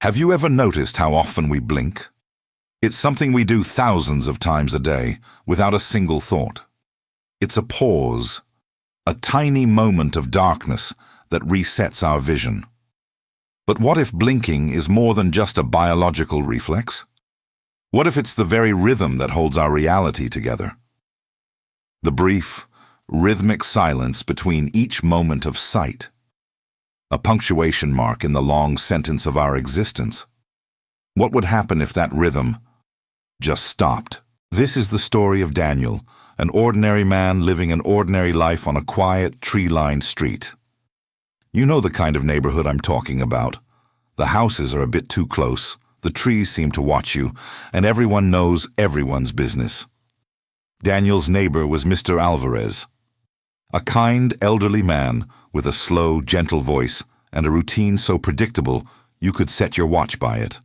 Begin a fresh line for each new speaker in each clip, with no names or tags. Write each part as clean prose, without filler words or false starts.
Have you ever noticed how often we blink? It's something we do thousands of times a day, without a single thought. It's a pause, a tiny moment of darkness that resets our vision. But what if blinking is more than just a biological reflex? What if it's the very rhythm that holds our reality together? The brief, rhythmic silence between each moment of sight. A punctuation mark in the long sentence of our existence. What would happen if that rhythm just stopped? This is the story of Daniel, an ordinary man living an ordinary life on a quiet, tree-lined street. You know the kind of neighborhood I'm talking about. The houses are a bit too close, the trees seem to watch you, and everyone knows everyone's business. Daniel's neighbor was Mr. Alvarez, a kind, elderly man with a slow, gentle voice and a routine so predictable you could set your watch by it.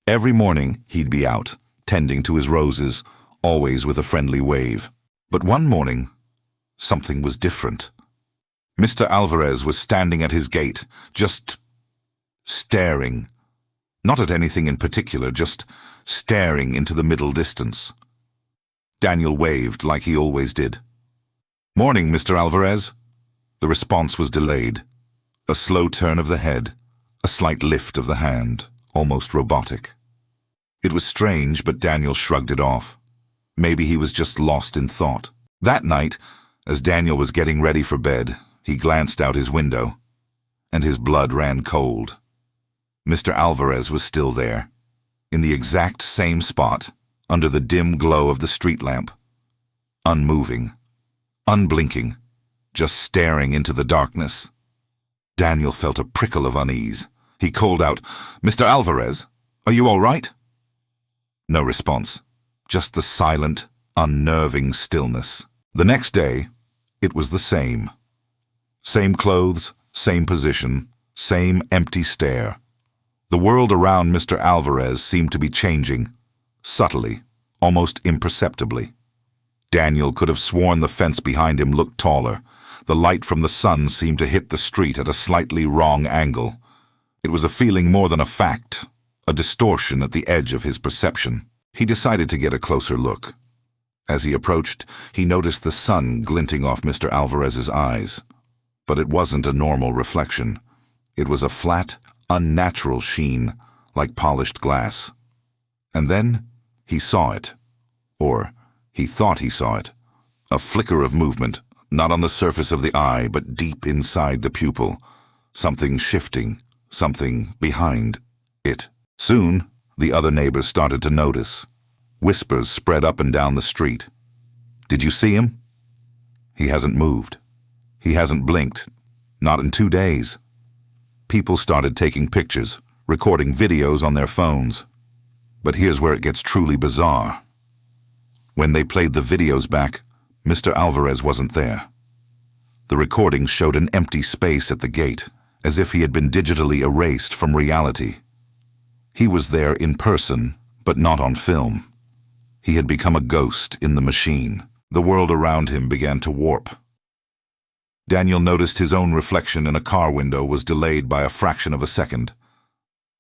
Every morning he'd be out, tending to his roses, always with a friendly wave. But one morning, something was different. Mr. Alvarez was standing at his gate, just staring. Not at anything in particular, just staring into the middle distance. Daniel waved like he always did. "Morning, Mr. Alvarez." The response was delayed. A slow turn of the head, a slight lift of the hand, almost robotic. It was strange, but Daniel shrugged it off. Maybe he was just lost in thought. That night, as Daniel was getting ready for bed, he glanced out his window, and his blood ran cold. Mr. Alvarez was still there, in the exact same spot, under the dim glow of the street lamp. Unmoving, unblinking, just staring into the darkness. Daniel felt a prickle of unease. He called out, "Mr. Alvarez, are you all right?" No response, just the silent, unnerving stillness. The next day, it was the same. Same clothes, same position, same empty stare. The world around Mr. Alvarez seemed to be changing, subtly, almost imperceptibly. Daniel could have sworn the fence behind him looked taller. The light from the sun seemed to hit the street at a slightly wrong angle. It was a feeling more than a fact, a distortion at the edge of his perception. He decided to get a closer look. As he approached, he noticed the sun glinting off Mr. Alvarez's eyes. But it wasn't a normal reflection. It was a flat, unnatural sheen, like polished glass. And then he saw it. Or he thought he saw it. A flicker of movement, not on the surface of the eye, but deep inside the pupil. Something shifting, something behind it. Soon, the other neighbors started to notice. Whispers spread up and down the street. "Did you see him? He hasn't moved. He hasn't blinked. Not in 2 days." People started taking pictures, recording videos on their phones. But here's where it gets truly bizarre. When they played the videos back, Mr. Alvarez wasn't there. The recordings showed an empty space at the gate, as if he had been digitally erased from reality. He was there in person, but not on film. He had become a ghost in the machine. The world around him began to warp. Daniel noticed his own reflection in a car window was delayed by a fraction of a second.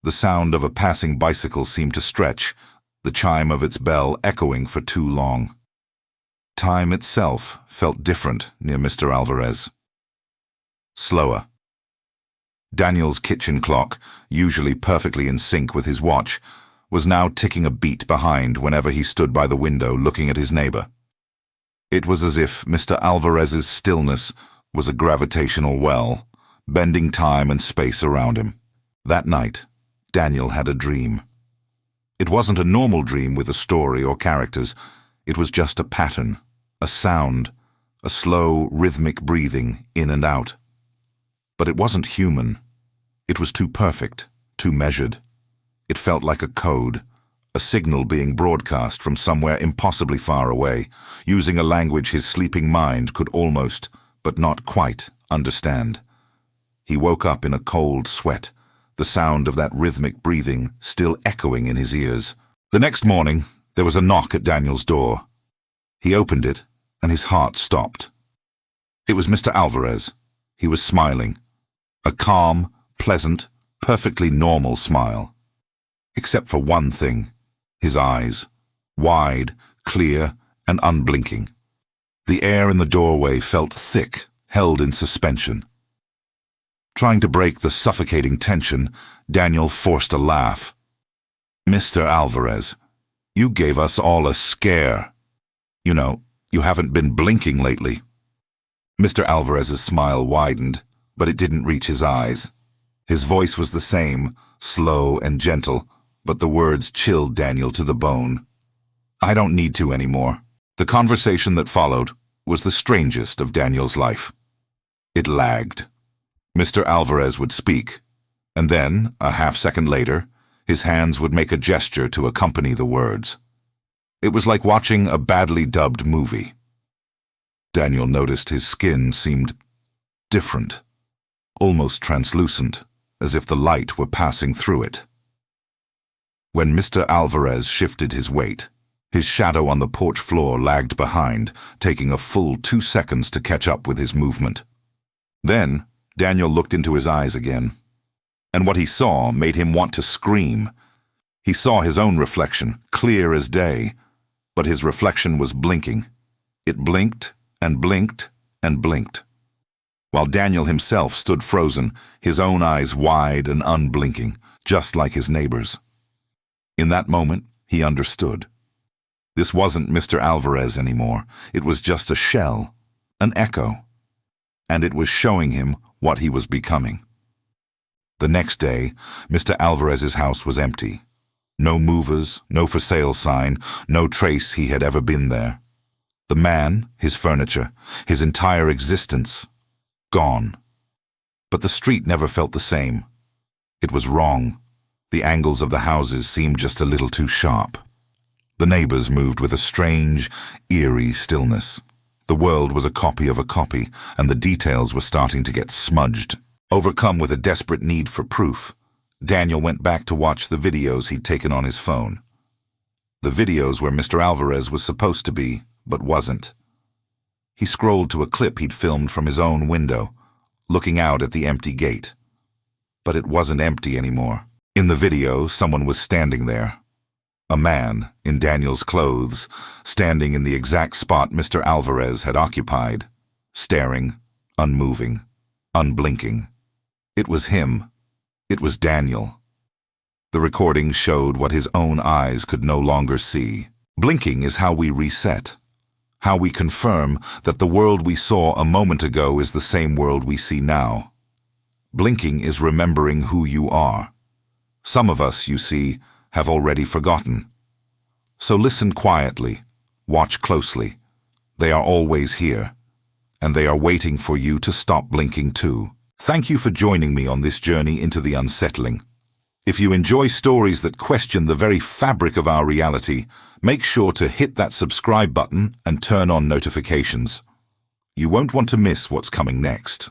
The sound of a passing bicycle seemed to stretch, the chime of its bell echoing for too long. Time itself felt different near Mr. Alvarez. Slower. Daniel's kitchen clock, usually perfectly in sync with his watch, was now ticking a beat behind whenever he stood by the window looking at his neighbor. It was as if Mr. Alvarez's stillness was a gravitational well, bending time and space around him. That night, Daniel had a dream. It wasn't a normal dream with a story or characters. It was just a pattern, a sound, a slow, rhythmic breathing in and out. But it wasn't human. It was too perfect, too measured. It felt like a code, a signal being broadcast from somewhere impossibly far away, using a language his sleeping mind could almost, but not quite, understand. He woke up in a cold sweat, the sound of that rhythmic breathing still echoing in his ears. The next morning, there was a knock at Daniel's door. He opened it, and his heart stopped. It was Mr. Alvarez. He was smiling. A calm, pleasant, perfectly normal smile. Except for one thing, his eyes, wide, clear, and unblinking. The air in the doorway felt thick, held in suspension. Trying to break the suffocating tension, Daniel forced a laugh. "Mr. Alvarez, you gave us all a scare. You know, you haven't been blinking lately." Mr. Alvarez's smile widened, but it didn't reach his eyes. His voice was the same, slow and gentle, but the words chilled Daniel to the bone. "I don't need to anymore." The conversation that followed was the strangest of Daniel's life. It lagged. Mr. Alvarez would speak, and then, a half-second later, his hands would make a gesture to accompany the words. It was like watching a badly dubbed movie. Daniel noticed his skin seemed different, almost translucent, as if the light were passing through it. When Mr. Alvarez shifted his weight, his shadow on the porch floor lagged behind, taking a full 2 seconds to catch up with his movement. Then, Daniel looked into his eyes again, and what he saw made him want to scream. He saw his own reflection, clear as day, but his reflection was blinking. It blinked and blinked and blinked, while Daniel himself stood frozen, his own eyes wide and unblinking, just like his neighbor's. In that moment, he understood. This wasn't Mr. Alvarez anymore. It was just a shell, an echo, and it was showing him what he was becoming. The next day, Mr. Alvarez's house was empty. No movers, no for sale sign, no trace he had ever been there. The man, his furniture, his entire existence, gone. But the street never felt the same. It was wrong. The angles of the houses seemed just a little too sharp. The neighbors moved with a strange, eerie stillness. The world was a copy of a copy, and the details were starting to get smudged. Overcome with a desperate need for proof, Daniel went back to watch the videos he'd taken on his phone. The videos where Mr. Alvarez was supposed to be, but wasn't. He scrolled to a clip he'd filmed from his own window, looking out at the empty gate. But it wasn't empty anymore. In the video, someone was standing there. A man, in Daniel's clothes, standing in the exact spot Mr. Alvarez had occupied, staring, unmoving, unblinking. It was him. It was Daniel. The recording showed what his own eyes could no longer see. Blinking is how we reset, how we confirm that the world we saw a moment ago is the same world we see now. Blinking is remembering who you are. Some of us, you see, have already forgotten. So listen quietly, watch closely. They are always here, and they are waiting for you to stop blinking too. Thank you for joining me on this journey into the unsettling. If you enjoy stories that question the very fabric of our reality, make sure to hit that subscribe button and turn on notifications. You won't want to miss what's coming next.